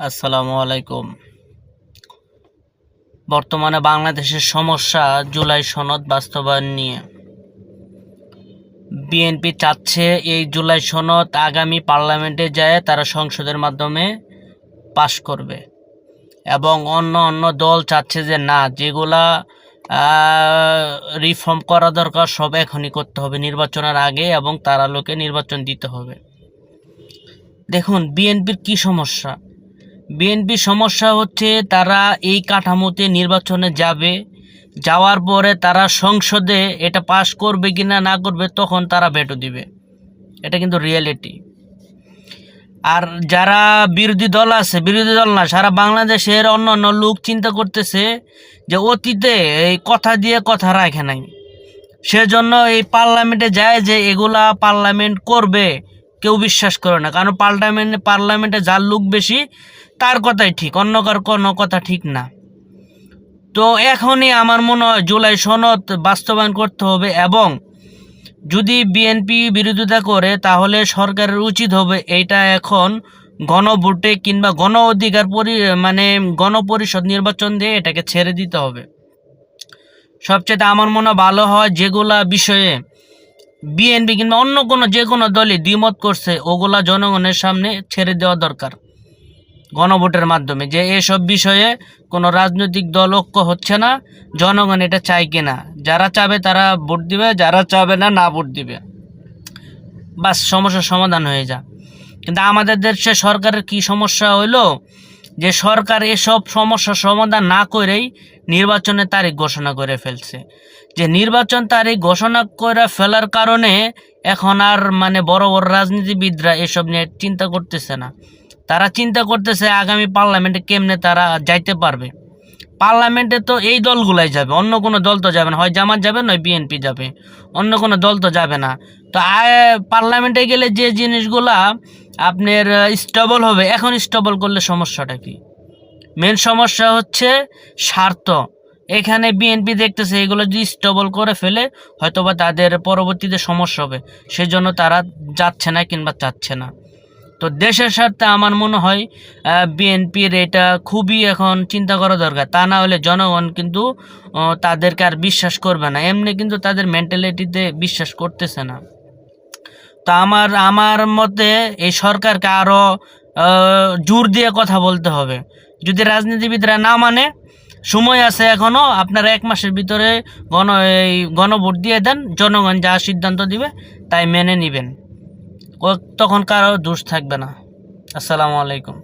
আসসালামু আলাইকুম। বর্তমানে বাংলাদেশের সমস্যা জুলাই সনদ বাস্তবায়ন নিয়ে। বিএনপি চাচ্ছে এই জুলাই সনদ আগামী পার্লামেন্টে যায় তারা সংসদের মাধ্যমে পাশ করবে, এবং অন্য দল চাচ্ছে যে না, যেগুলা রিফর্ম করা দরকার সব এখনই করতে হবে নির্বাচনের আগে, এবং তারা লোকে নির্বাচন দিতে হবে। দেখুন বিএনপির কি সমস্যা। বিএনপির সমস্যা হচ্ছে তারা এই কাঠামোতে নির্বাচনে যাবে, যাওয়ার পরে তারা সংসদে এটা পাশ করবে কিনা না করবে তখন তারা ভেটো দিবে। এটা কিন্তু রিয়েলিটি। আর যারা বিরোধী দল আছে, বিরোধী দল না, সারা বাংলাদেশের অন্য লোক চিন্তা করতেছে যে অতীতে এই কথা দিয়ে কথা রাখে নাই, সেজন্য এই পার্লামেন্টে যায় যে এগুলা পার্লামেন্ট করবে কেউ বিশ্বাস করে না। কারণ পার্লামেন্টে যার লোক বেশি তার কথাই ঠিক, অন্য কার কোনো কথা ঠিক না। তো এখনই আমার মনে হয় জুলাই সনদ বাস্তবায়ন করতে হবে, এবং যদি বিএনপি বিরোধিতা করে তাহলে সরকারের উচিত হবে এইটা এখন গণভোটে কিংবা গণ অধিকার গণপরিষদ নির্বাচন দিয়ে এটাকে ছেড়ে দিতে হবে। সবচেয়ে আমার মনে হয় ভালো হয় যেগুলা বিষয়ে বিএনপি কিংবা অন্য যে কোনো দলই দ্বিমত করছে ওগুলা জনগণের সামনে ছেড়ে দেওয়া দরকার গণভোটের মাধ্যমে, যে এসব বিষয়ে কোনো রাজনৈতিক দল ঐক্য হচ্ছে না, জনগণ এটা চায় কিনা। যারা চাবে তারা ভোট দিবে, যারা চাবে না না ভোট দিবে, বাস সমস্যার সমাধান হয়ে যায়। কিন্তু আমাদের দেশে সরকারের কি সমস্যা হইলো যে সরকার এসব সমস্যার সমাধান না করেই নির্বাচনের তারিখ ঘোষণা করে ফেলছে। যে নির্বাচন তারিখ ঘোষণা করে ফেলার কারণে এখন আর বড় বড় রাজনীতিবিদরা এসব নিয়ে চিন্তা করতেছে না। তারা চিন্তা করতেছে আগামী পার্লামেন্টে কেমনে তারা যাইতে পারবে। পার্লামেন্টে তো এই দলগুলাই যাবে, অন্য কোনো দল তো যাবে না, হয় জামাত যাবে নয় বিএনপি যাবে, অন্য কোনো দল তো যাবে না। তো পার্লামেন্টে গেলে যে জিনিসগুলা আপনার স্টেবল হবে, এখন স্টেবল করলে সমস্যাটা কি? মেন সমস্যা হচ্ছে স্বার্থ। এখানে বিএনপি দেখতেছে এগুলো যদি স্টেবল করে ফেলে হয়তোবা তাদের পরবর্তীতে সমস্যা হবে, সেজন্য তারা যাচ্ছে না কিংবা চাচ্ছে না। তো দেশের স্বার্থে আমার মনে হয় বিএনপির এটা খুবই এখন চিন্তা করা দরকার। তা না হলে জনগণ কিন্তু তাদেরকে আর বিশ্বাস করবে না, এমনি কিন্তু তাদের মেন্টালিটিতে বিশ্বাস করতেছে না। তো আমার মতে এই সরকারকে আরও জোর দিয়ে কথা বলতে হবে। যদি রাজনীতিবিদরা না মানে, সময় আছে এখনও, আপনারা 1 মাসের ভিতরে গণভোট দিয়ে দেন, জনগণ যা সিদ্ধান্ত দিবে তাই মেনে নেবেন, তখন কারো দোষ থাকবে না। আসসালামু আলাইকুম।